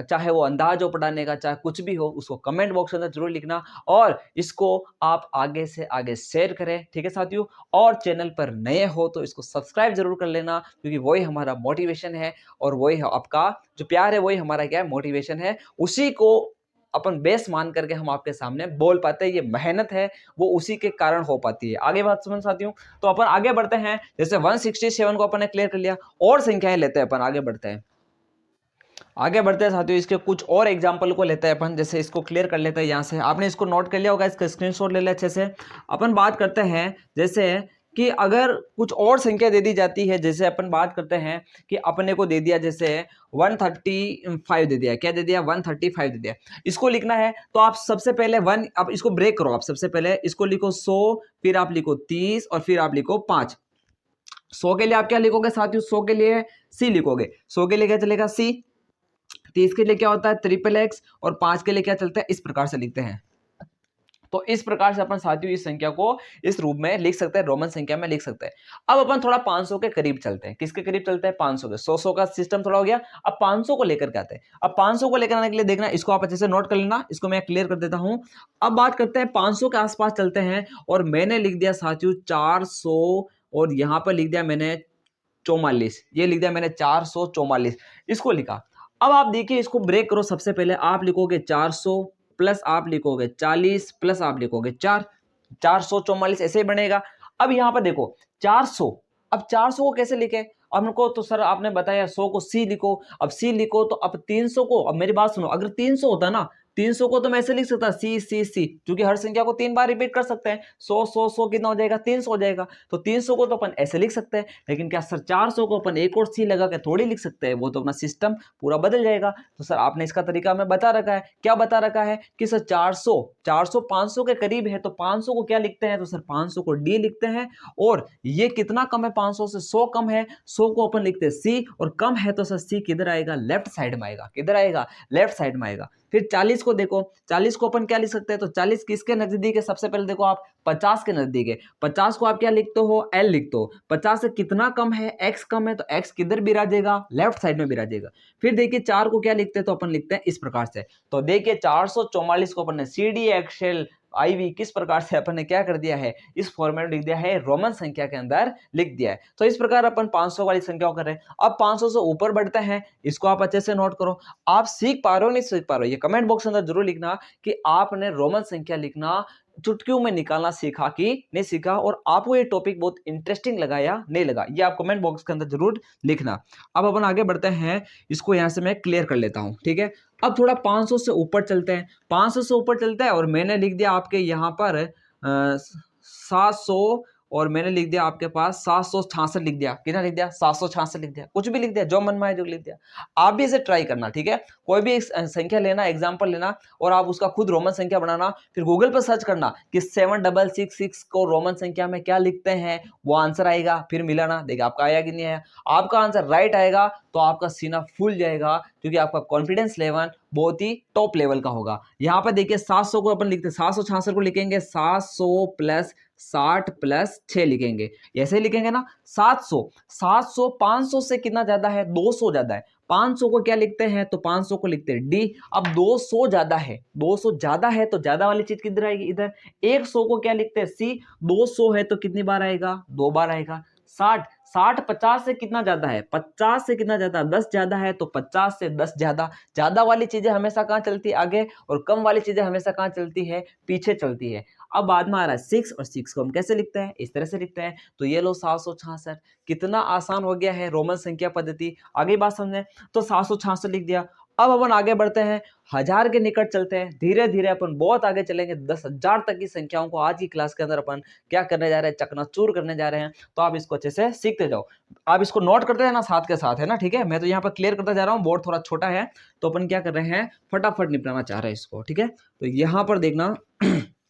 चाहे वो अंदाज हो पढ़ाने का, चाहे कुछ भी हो, उसको कमेंट बॉक्स के अंदर जरूर लिखना, और इसको आप आगे से आगे शेयर करें, ठीक है साथियों। और चैनल पर नए हो तो इसको सब्सक्राइब जरूर कर लेना, क्योंकि वही हमारा मोटिवेशन है, और वही आपका जो प्यार है वही हमारा क्या है, मोटिवेशन है। उसी को अपन बेस मान करके हम आपके सामने बोल पाते हैं, ये मेहनत है वो उसी के कारण हो पाती है। आगे बात समझ साथियों, तो अपन आगे बढ़ते हैं। जैसे 167 को अपन ने क्लियर कर लिया, और संख्याएं लेते हैं अपन, आगे बढ़ते हैं। आगे बढ़ते हैं साथियों, इसके कुछ और एग्जाम्पल को लेते हैं अपन। जैसे इसको क्लियर कर लेते हैं, यहाँ से आपने इसको नोट कर लिया होगा, इसका स्क्रीनशॉट ले लिया अच्छे से। अपन बात करते हैं जैसे कि अगर कुछ और संख्या दे दी जाती है, जैसे अपन बात करते हैं कि अपने को दे दिया जैसे 135 दे दिया, क्या दे दिया 135 दे दिया, इसको लिखना है तो आप सबसे पहले अब इसको ब्रेक करो, आप सबसे पहले इसको लिखो 100, फिर आप लिखो 30, और फिर आप लिखो 5। 100 के लिए आप क्या लिखोगे साथियों, 100 के लिए C लिखोगे। 100 के लिए क्या चलेगा C, 30 के लिए क्या होता है XXX, और 5 के लिए क्या चलता है, इस प्रकार से लिखते हैं। तो इस प्रकार से अपन साथियों इस संख्या को इस रूप में लिख सकते हैं, रोमन संख्या में लिख सकते हैं। अब अपन थोड़ा 500 के करीब चलते हैं। किसके करीब चलते हैं, 500 के। 100 का सिस्टम थोड़ा हो गया, अब 500 को लेकर के आते हैं। अब 500 को लेकर आने के लिए देखना, इसको आप अच्छे से नोट कर लेना, इसको मैं क्लियर कर देता हूं। अब बात करते हैं 500 के आसपास चलते हैं, और मैंने लिख दिया साथियों 400, और यहां पर लिख दिया मैंने 44, ये लिख दिया मैंने 444, इसको लिखा। अब आप देखिए, इसको ब्रेक करो। सबसे पहले आप लिखोगे 400 प्लस आप लिखोगे 40 प्लस आप लिखोगे 4, 444 ऐसे ही बनेगा। अब यहां पर देखो 400, अब 400 को कैसे लिखे, हमको तो सर आपने बताया 100 को C लिखो, अब C लिखो तो अब 300 को, अब मेरी बात सुनो, अगर 300 होता ना, 300 को तो मैं ऐसे लिख सकता C, क्योंकि हर संख्या को 3 बार रिपीट कर सकते हैं। 100 कितना हो जाएगा, 300 हो जाएगा। तो 300 को तो अपन ऐसे लिख सकते हैं, लेकिन क्या सर 400 को अपन एक और C लगा के थोड़ी लिख सकते हैं, वो तो अपना सिस्टम पूरा बदल जाएगा। तो सर आपने इसका तरीका हमें बता रखा है, क्या बता रखा है कि सर 400 500 के करीब है, तो 500 को क्या लिखते हैं, तो सर 500 को D लिखते हैं। और ये कितना कम है, 500 से 100 कम है, 100 को अपन लिखते हैं C, और कम है तो सर C किधर आएगा, लेफ्ट साइड में आएगा। किधर आएगा, लेफ्ट साइड में आएगा। फिर 40 को देखो, 40 को अपन क्या लिख सकते हैं, तो 40 किसके नजदीक है, सबसे पहले देखो आप 50 के नजदीक है। 50 को आप क्या लिखते हो, L लिखते हो। 50 से कितना कम है, x कम है, तो x किधर बिराजेगा, लेफ्ट साइड में बिराजेगा। फिर देखिए 4 को क्या लिखते हैं, तो अपन लिखते हैं इस प्रकार से। तो देखिए 444 को अपन ने CD एक्सेल IV किस प्रकार से अपन ने क्या कर दिया है, इस फॉर्मेट में लिख दिया है, रोमन संख्या के अंदर लिख दिया है। तो इस प्रकार अपन 500 वाली संख्याओं कर रहे हैं। अब 500 से ऊपर बढ़ते हैं, इसको आप अच्छे से नोट करो। आप सीख पा रहे हो नहीं सीख पा रहे हो, ये कमेंट बॉक्स के अंदर जरूर लिखना कि आपने रोमन संख्या लिखना चुटकियों में निकालना सीखा कि नहीं सीखा, और आपको ये टॉपिक बहुत इंटरेस्टिंग लगा या नहीं लगा, ये आप कमेंट बॉक्स के अंदर जरूर लिखना। अब अपन आगे बढ़ते हैं, इसको यहां से मैं क्लियर कर लेता हूं, ठीक है। अब थोड़ा 500 से ऊपर चलते हैं, 500 से ऊपर चलता है, और मैंने लिख दिया आपके यहाँ पर 700, और मैंने लिख दिया आपके पास 766 लिख दिया। कितना लिख दिया, 766 लिख दिया, कुछ भी लिख दिया, जो मन में आए जो लिख दिया। आप भी इसे ट्राई करना, ठीक है। कोई भी एक संख्या लेना, एग्जांपल लेना, और आप उसका खुद रोमन संख्या बनाना, फिर गूगल पर सर्च करना कि 7666 को रोमन संख्या में क्या लिखते हैं, वो आंसर आएगा। फिर मिलाना, देखिए आपका आया कि नहीं आया। आपका आंसर राइट आएगा तो आपका सीना फूल जाएगा, क्योंकि आपका कॉन्फिडेंस लेवल बहुत ही टॉप लेवल का होगा। यहाँ पर देखिए 700 को अपन लिखते हैं, 766 को लिखेंगे 700 प्लस 60 प्लस 6 लिखेंगे, ऐसे लिखेंगे ना। 700 500 से कितना ज्यादा है, 200 ज्यादा है। 500 को क्या लिखते हैं, तो 500 को लिखते हैं D। अब 200 ज्यादा है, 200 ज्यादा है, तो ज्यादा वाली चीज किधर आएगी, इधर। 100 को क्या लिखते हैं, C। 200 है तो कितनी बार आएगा, 2 बार आएगा। 60 50 से कितना ज्यादा है, 50 से कितना ज्यादा, 10 ज्यादा है, तो 50 से 10 ज्यादा। ज्यादा वाली चीजें हमेशा कहाँ चलती है, आगे, और कम वाली चीजें हमेशा कहाँ चलती है, पीछे चलती है। अब बाद में आ रहा है 6, और 6 को हम कैसे लिखते हैं, इस तरह से लिखते हैं। तो ये लो 766, कितना आसान हो गया है रोमन संख्या पद्धति। आगे बात समझे, तो 766 लिख दिया। अब अपन आगे बढ़ते हैं, 1000 के निकट चलते हैं, धीरे धीरे अपन बहुत आगे चलेंगे, 10,000 तक की संख्याओं को आज की क्लास के अंदर अपन क्या करने जा रहे हैं, चकनाचूर करने जा रहे हैं। तो आप इसको अच्छे से सीखते जाओ, आप इसको नोट करते जाना साथ के साथ, है ना, ठीक है। मैं तो यहाँ पर क्लियर करता जा रहा हूँ, बोर्ड थोड़ा छोटा है, तो अपन क्या कर रहे हैं, फटाफट निपटाना चाह रहे हैं इसको, ठीक है। तो यहाँ पर देखना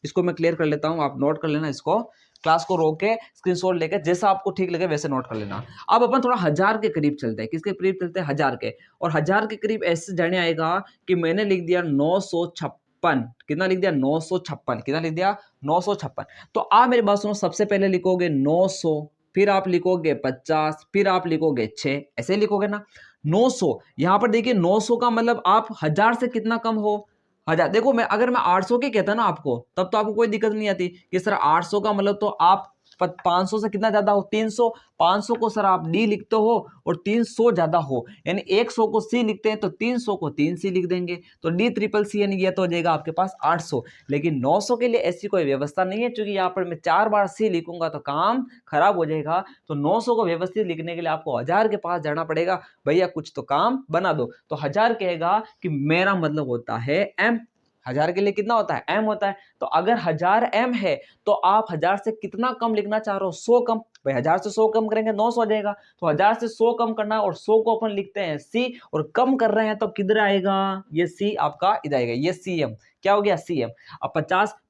इसको मैं क्लियर कर लेता हूँ, आप नोट कर लेना इसको, क्लास को रोक के स्क्रीनशॉट लेके जैसा आपको ठीक लगे वैसे नोट कर लेना। अब अपन थोड़ा 1000 के करीब चलते हैं, किसके करीब चलते हैं, 1000 के। और 1000 के करीब ऐसे जाने आएगा कि मैंने लिख दिया 956, कितना लिख दिया, 956, कितना लिख दिया, 956। तो आप मेरी बात सुनो, सबसे पहले लिखोगे 900, फिर आप लिखोगे 50, फिर आप लिखोगे 6, ऐसे लिखोगे ना। 900, यहां पर देखिए 900 का मतलब आप 1000 से कितना कम हो, 1000। देखो मैं अगर मैं 800 की कहता ना आपको, तब तो आपको कोई दिक्कत नहीं आती कि सर 800 का मतलब, तो आप 500 से कितना ज्यादा हो, 300। 500 को सर आप D लिखते हो, और 300 ज्यादा हो, यानी 100 को C लिखते हैं, तो 300 को 3C लिख देंगे, तो D ट्रिपल C, यानी ये तो हो जाएगा आपके पास 800। लेकिन 900 के लिए ऐसी कोई व्यवस्था नहीं है, क्योंकि यहाँ पर मैं 4 बार C लिखूंगा तो काम खराब हो जाएगा। तो 900 को व्यवस्थित लिखने के लिए आपको 1000 के पास जाना पड़ेगा, भैया कुछ तो काम बना दो। तो 1000 कहेगा कि मेरा मतलब होता है M। 1000 के लिए कितना होता है, M होता है। तो अगर 1000 M है, तो आप 1000 से कितना कम लिखना चाह रहे हो, 100 कम। भाई 1000 से 100 कम करेंगे 900 हो जाएगा, तो 1000 से 100 कम करना, और 100 को अपन लिखते हैं C, और कम कर रहे हैं तो किधर आएगा, ये C आपका इधर आएगा, ये CM, क्या हो गया, CM। अब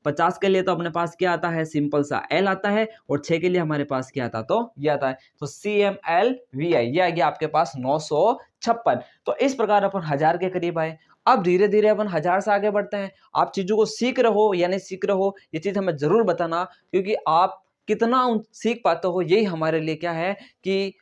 50 के लिए तो अपने पास क्या आता है, सिंपल सा L आता है, और 6 के लिए हमारे पास क्या आता, तो ये आता है, तो CMLVI, ये आ गया आपके पास 956। तो इस प्रकार अपन 1000 के करीब आए। अब धीरे धीरे अपन 1000 से आगे बढ़ते हैं। आप चीजों को सीख रहे हो या नहीं सीख रहे हो, ये चीज हमें जरूर बताना, क्योंकि आप कितना सीख पाते हो, यही हमारे लिए क्या है कि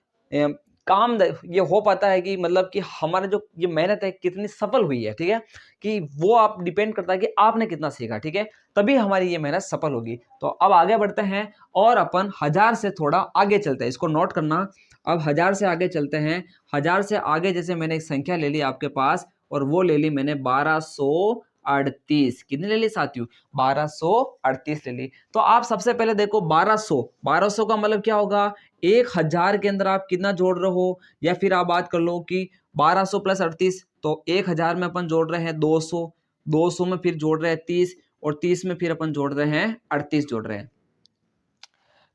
काम ये हो पाता है, कि मतलब कि हमारा जो ये मेहनत है कितनी सफल हुई है, ठीक है, कि वो आप डिपेंड करता है कि आपने कितना सीखा, ठीक है, तभी हमारी ये मेहनत सफल होगी। तो अब आगे बढ़ते हैं, और अपन 1000 से थोड़ा आगे चलते हैं, इसको नोट करना। अब 1000 से आगे चलते हैं, 1000 से आगे जैसे मैंने एक संख्या ले ली आपके पास, और वो ले ली मैंने 1238, कितनी ले ली साथियों, 1238 ले ली। तो आप सबसे पहले देखो 1200 का मतलब क्या होगा, 1000 के अंदर आप कितना जोड़ रहे हो, या फिर आप बात कर लो कि 1200 प्लस 38, तो 1000 में अपन जोड़ रहे हैं 200, 200 में फिर जोड़ रहे हैं 30, और 30 में फिर अपन जोड़ रहे हैं 38 जोड़ रहे हैं।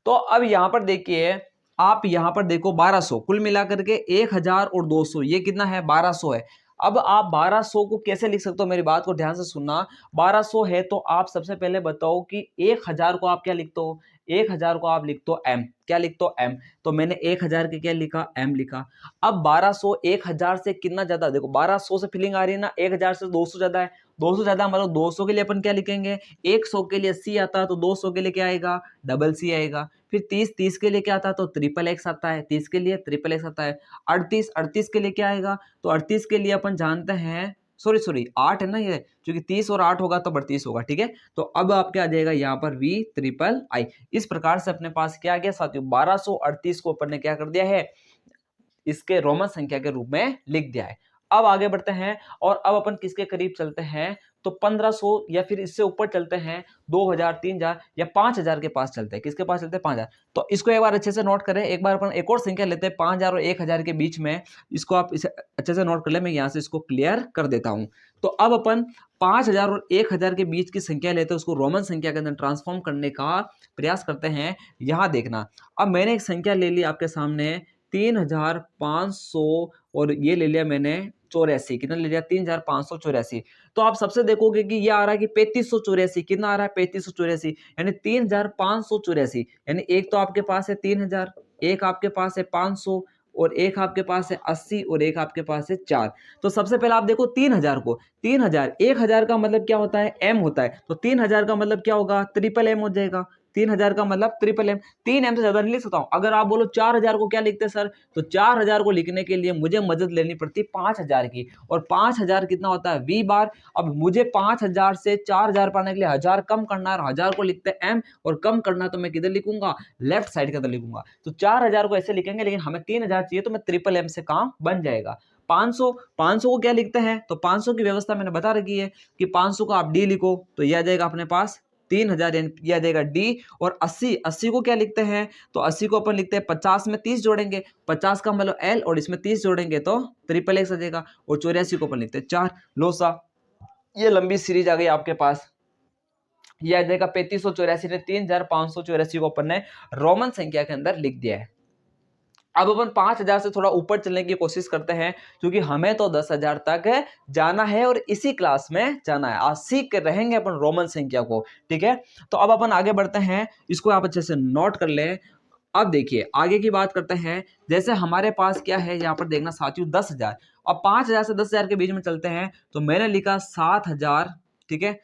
तो अब यहां पर देखिए, आप यहां पर देखो 1200 कुल मिलाकर के 1000 और 200, ये कितना है, 1200 है। अब आप 1200 को कैसे लिख सकते हो, मेरी बात को ध्यान से सुनना। 1200 है तो आप सबसे पहले बताओ कि 1000 को आप क्या लिखते हो, 1000 को आप लिखते हो M, क्या लिखते हो M। तो मैंने 1000 के क्या लिखा, M लिखा। अब 1200 1000 से कितना ज्यादा, देखो 1200 से फीलिंग आ रही है ना, 1000 से 200 ज्यादा है, 200 ज्यादा मतलब 200 के लिए अपन क्या लिखेंगे, 100 के लिए सी आता है तो 200 के लिए क्या आएगा, डबल सी आएगा। फिर 30 के लिए क्या आता है, तो ट्रिपल एक्स आता है, 30 के लिए ट्रिपल एक्स आता है। 38 के लिए क्या आएगा, तो 38 के लिए अपन जानते हैं, सॉरी 8 है ना ये, क्योंकि 30 और 8 होगा तो 32 होगा, ठीक है। तो अब आपके आ जाएगा यहाँ पर वी ट्रिपल आई। इस प्रकार से अपने पास क्या गया साथियों, 1238 को अपन ने क्या कर दिया है, इसके रोमन संख्या के रूप में लिख दिया है। अब आगे बढ़ते हैं और अब अपन किसके करीब चलते हैं, तो 1500 या फिर इससे ऊपर चलते हैं, 2000, 3000 या 5000 के पास चलते हैं। किसके पास चलते हैं, 5000। तो इसको एक बार अच्छे से नोट करें। एक बार अपन एक और संख्या लेते हैं 5000 और 1000 के बीच में, इसको आप इसे अच्छे से नोट कर ले। मैं यहाँ से इसको क्लियर कर देता हूँ। तो अब अपन 5000 और 1000 के बीच की संख्या लेते हैं, उसको रोमन संख्या के अंदर ट्रांसफॉर्म करने का प्रयास करते हैं। यहाँ देखना, अब मैंने एक संख्या ले ली आपके सामने 3500 और ये ले लिया मैंने 84। कितना ले लिया, 3584। तो आप सबसे देखोगे कि ये आ रहा है कि 3584। कितना आ रहा है, 3584, यानी 3584। यानी एक तो आपके पास है 3000, एक आपके पास है 500 और एक आपके पास है 80 और एक आपके पास है 4। तो सबसे पहले आप देखो 3000 को, 3000, 1000 का मतलब क्या होता है, एम होता है। तो 3000 का मतलब क्या होगा, ट्रिपल एम हो जाएगा। 3000 का मतलब ट्रिपल एम, 3 एम से ज्यादा नहीं लिख सकता हूं। अगर आप बोलो 4000 को क्या लिखते हैं सर, तो 4000 को लिखने के लिए मुझे मदद लेनी पड़ती 5000 की, और 5000 कितना होता है, वी बार। अब मुझे 5000 से 4000 पाने के लिए 1000 कम करना है, 1000 को लिखते हैं एम, और कम करना तो मैं किधर लिखूंगा, लेफ्ट साइड के अंदर लिखूंगा। तो 4000 को ऐसे लिखेंगे, लेकिन हमें 3000 चाहिए, तो मैं ट्रिपल एम से काम बन जाएगा। 500 को क्या लिखते हैं, तो 500 की व्यवस्था मैंने बता रखी है कि 500 को आप डी लिखो, तो यह आ जाएगा अपने पास 3000, यानी आ जाएगा डी। और 80 को क्या लिखते हैं, तो 80 को अपन लिखते हैं 50 में 30 जोड़ेंगे, 50 का मतलब एल, और इसमें 30 जोड़ेंगे तो ट्रिपल एक्स आ जाएगा। और 84 को अपन लिखते हैं 4। लोसा, ये लंबी सीरीज आ गई आपके पास। ये आ जाएगा 3584 ने 3584 को अपन ने रोमन संख्या के अंदर लिख दिया है। अब अपन 5000 से थोड़ा ऊपर चलने की कोशिश करते हैं, क्योंकि हमें तो 10,000 तक जाना है और इसी क्लास में जाना है। आज सीख कर रहेंगे अपन रोमन संख्या को, ठीक है। तो अब अपन आगे बढ़ते हैं, इसको आप अच्छे से नोट कर लें। अब देखिए आगे की बात करते हैं। जैसे हमारे पास क्या है, यहाँ पर देखना साथियों 10,000। अब 5000 से 10,000 के बीच में चलते हैं, तो मैंने लिखा 7000, ठीक है,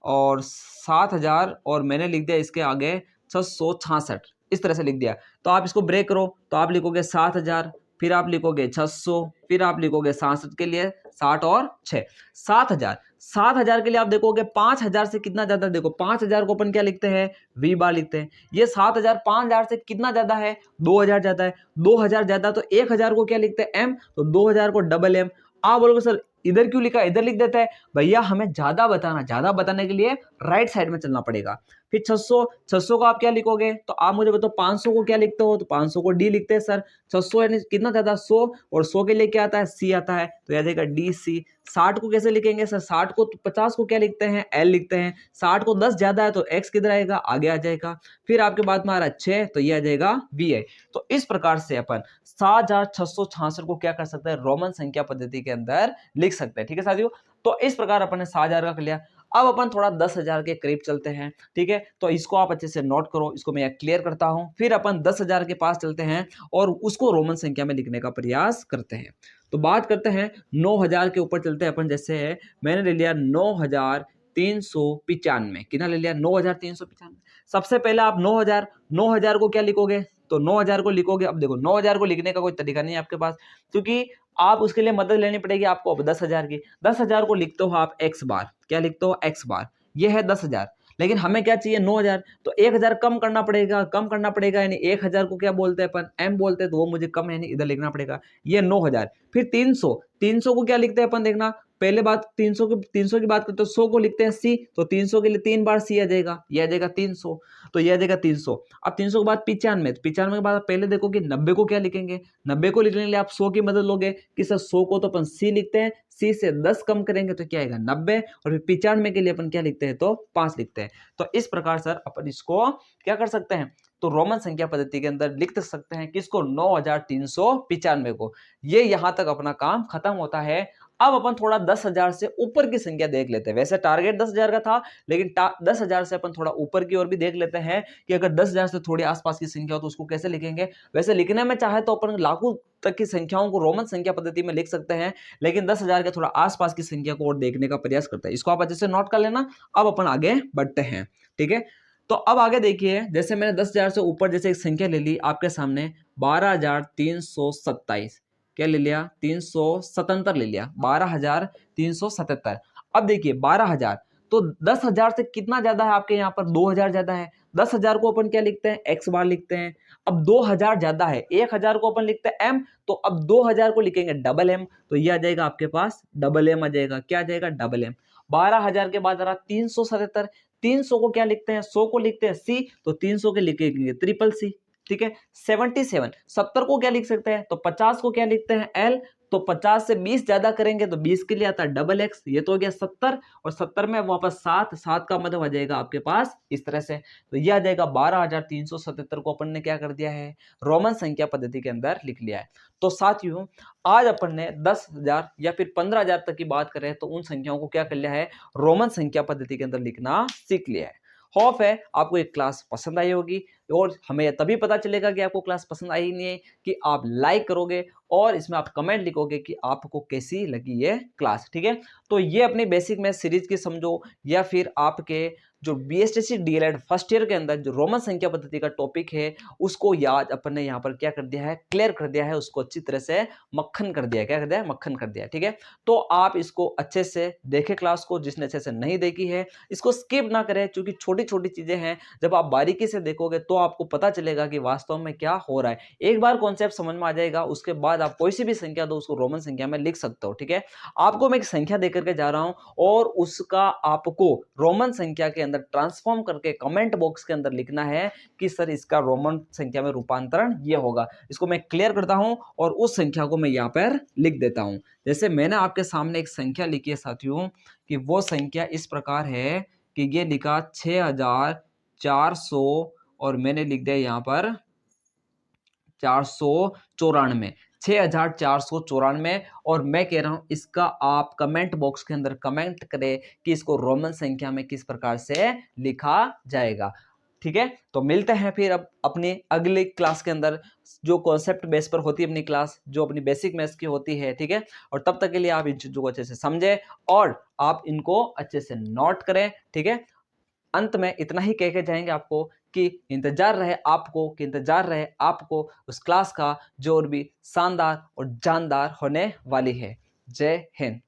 और 7000 और मैंने लिख दिया इसके आगे 666, इस तरह से लिख दिया। तो आप इसको ब्रेक करो, तो आप लिखोगे 7000, फिर आप लिखोगे 600, फिर आप लिखोगे 67 के लिए 60 और 6, 7000 के लिए आप देखोगे 5000 से कितना ज्यादा, देखो 5000 को अपन क्या लिखते हैं, वी बार लिखते हैं। ये 7000 5000 से कितना ज्यादा है, 2000 ज्यादा है। 2000 ज्यादा तो 1000 को क्या लिखते हैं, एम, तो 2000 को डबल एम। आप बोलोगे सर इधर क्यों लिखा, इधर लिख देता है। भैया हमें ज्यादा बताने के लिए राइट साइड में चलना पड़ेगा। फिर 600 को आप क्या लिखोगे, तो आप मुझे बताओ 500 को क्या लिखते हो, तो 500 को डी लिखते हैं सर। 600 यानी कितना ज्यादा, 100, और 100 के लिए क्या आता है, सी आता है, तो याद आएगा डी सी। 60 को कैसे लिखेंगे सर, 60 को 50 को क्या लिखते हैं, एल लिखते हैं। 60 को 10 ज्यादा है तो एक्स किधर आएगा, आगे आ जाएगा। फिर आपके बाद में आ रहा है 6, तो ये आ जाएगा वी आई। तो इस प्रकार से अपन 7666 को क्या कर सकते हैं, रोमन संख्या पद्धति के अंदर लिख सकते हैं, ठीक है साथियों। तो इस प्रकार अपन ने 7000 का कर लिया। अब अपन थोड़ा 10,000 के करीब चलते हैं, ठीक है। तो इसको आप अच्छे से नोट करो, इसको मैं क्लियर करता हूं। फिर अपन 10,000 के पास चलते हैं और उसको रोमन संख्या में लिखने का प्रयास करते हैं। तो बात करते हैं 9,000 के ऊपर चलते हैं अपन। जैसे है मैंने ले लिया 9,395। कितना ले लिया, 9,395। सबसे पहले आप 9,000 को क्या लिखोगे, तो 9,000 को लिखोगे। अब देखो 9,000 को लिखने का कोई तरीका नहीं है आपके पास, क्योंकि आप उसके लिए मदद लेनी पड़ेगी आपको। अब 10,000 की, 10,000 को लिखते हो आप एक्स बार, क्या लिखते हो, एक्स बार। ये है 10,000, लेकिन हमें क्या चाहिए, 9,000। तो 1,000 कम करना पड़ेगा, यानी 1,000 को क्या बोलते हैं अपन, एम बोलते हैं, तो वो मुझे कम यानी इधर लिखना पड़ेगा, ये 9,000। फिर 300 को क्या लिखते हैं अपन, देखना पहले बात 300 की बात करते हैं, 100 को लिखते हैं सी, तो 300 के लिए 3 बार सी आ जाएगा, ये आ जाएगा 300, तो ये आ जाएगा 300। अब 300 के बाद 95, 95 के बाद आप पहले देखो कि 90 को क्या लिखेंगे। 90 को लिखने के लिए आप 100 की मदद लोगे कि सर 100 को तो अपन सी लिखते हैं, सी से 10 कम करेंगे तो क्या आएगा 90, और फिर 95 के लिए अपन क्या लिखते हैं, तो 5 लिखते हैं। तो इस प्रकार सर अपन इसको क्या कर सकते हैं, तो रोमन संख्या पद्धति के अंदर लिख सकते हैं किसको, 9,395 को। ये यहां तक अपना काम खत्म होता है। अब अपन थोड़ा 10,000 से ऊपर की संख्या देख लेते हैं। वैसे टारगेट 10,000 का था, लेकिन 10,000 से अपन थोड़ा ऊपर की ओर भी देख लेते हैं कि अगर 10,000 से थोड़ी आसपास की संख्या हो तो उसको कैसे लिखेंगे। वैसे लिखने में चाहे तो अपन लाखों तक की संख्याओं को रोमन संख्या पद्धति में लिख सकते हैं, लेकिन 10,000 के थोड़ा आसपास की संख्या को और देखने का प्रयास करते हैं। इसको आप अच्छे से नोट कर लेना। अब अपन आगे बढ़ते हैं, ठीक है। तो अब आगे देखिए, जैसे मैंने 10,000 से ऊपर जैसे एक संख्या ले ली आपके सामने 12,327, क्या ले लिया, 377 ले लिया, 12,377। अब देखिए 12,000, तो 10,000 से कितना ज्यादा है आपके यहाँ पर, 2,000 ज्यादा है। 10,000 को अपन क्या लिखते हैं, x बार लिखते हैं। अब 2,000 ज्यादा है, 1,000 को अपन लिखते हैं m, तो अब 2,000 को लिखेंगे डबल m, तो ये आ जाएगा आपके पास डबल m आ जाएगा। क्या आ जाएगा, डबल m। 12,000 के बाद आ रहा 377, 300 को क्या लिखते हैं, 100 को लिखते हैं c, तो 300 के लिखेंगे ट्रिपल c, ठीक है। 77, 70 को क्या लिख सकते हैं, तो 50 को क्या लिखते हैं l, तो 50 से 20 ज्यादा करेंगे तो 20 के लिए आता है डबल x, ये तो हो गया 70, और 70 में वापस 7 का मतलब आ जाएगा आपके पास इस तरह से। तो ये आ जाएगा 12,377 को अपन ने क्या कर दिया है, रोमन संख्या पद्धति के अंदर लिख लिया है। तो साथियों, आज अपन ने 10,000 या फिर 15,000 तक की बात करें तो उन संख्याओं को क्या कर लिया है, रोमन संख्या पद्धति के अंदर लिखना सीख लिया है। होप है आपको एक क्लास पसंद आई होगी, और हमें तभी पता चलेगा कि आपको क्लास पसंद आई नहीं है कि आप लाइक करोगे और इसमें आप कमेंट लिखोगे कि आपको कैसी लगी ये क्लास, ठीक है। तो ये अपनी बेसिक मैथ सीरीज की समझो, या फिर आपके जो BSTC DLED फर्स्ट ईयर के अंदर जो रोमन संख्या पद्धति का टॉपिक है उसको याद अपन ने यहाँ पर क्या कर दिया है, क्लियर कर दिया है, उसको अच्छी तरह से मक्खन कर दिया है। क्या कर दिया है, मक्खन कर दिया है, ठीक है। तो आप इसको अच्छे से देखें, क्लास को जिसने अच्छे से नहीं देखी है इसको स्किप ना करें, क्योंकि छोटी छोटी चीजें हैं, जब आप बारीकी से देखोगे तो आपको पता चलेगा कि वास्तव में क्या हो रहा है। एक बार कॉन्सेप्ट समझ में आ जाएगा, उसके बाद आप कोई सी भी संख्या दो उसको रोमन संख्या में लिख सकते हो, ठीक है। आपको मैं एक संख्या देकर के जा रहा हूं और उसका आपको रोमन संख्या के अंदर ट्रांसफॉर्म करके कमेंट बॉक्स के अंदर लिखना है कि सर इसका रोमन संख्या में रूपांतरण ये होगा। इसको मैं क्लियर करता हूं और उस संख्या को मैं यहाँ पर लिख देता हूं। जैसे मैंने आपके सामने एक संख्या लिखी है साथियों, कि वो संख्या इस प्रकार है कि ये लिखा 6,400 और मैंने लिख दिया यहाँ पर 494, 6,494, और मैं कह रहा हूं इसका आप कमेंट बॉक्स के अंदर कमेंट करें कि इसको रोमन संख्या में किस प्रकार से लिखा जाएगा, ठीक है। तो मिलते हैं फिर अब अपनी अगली क्लास के अंदर, जो कॉन्सेप्ट बेस पर होती है अपनी क्लास, जो अपनी बेसिक मैथ्स की होती है, ठीक है। और तब तक के लिए आप इन चीजों को अच्छे से समझें और आप इनको अच्छे से नोट करें, ठीक है। अंत में इतना ही कह के जाएंगे आपको कि इंतजार रहे आपको उस क्लास का जो और भी शानदार और जानदार होने वाली है। जय हिंद।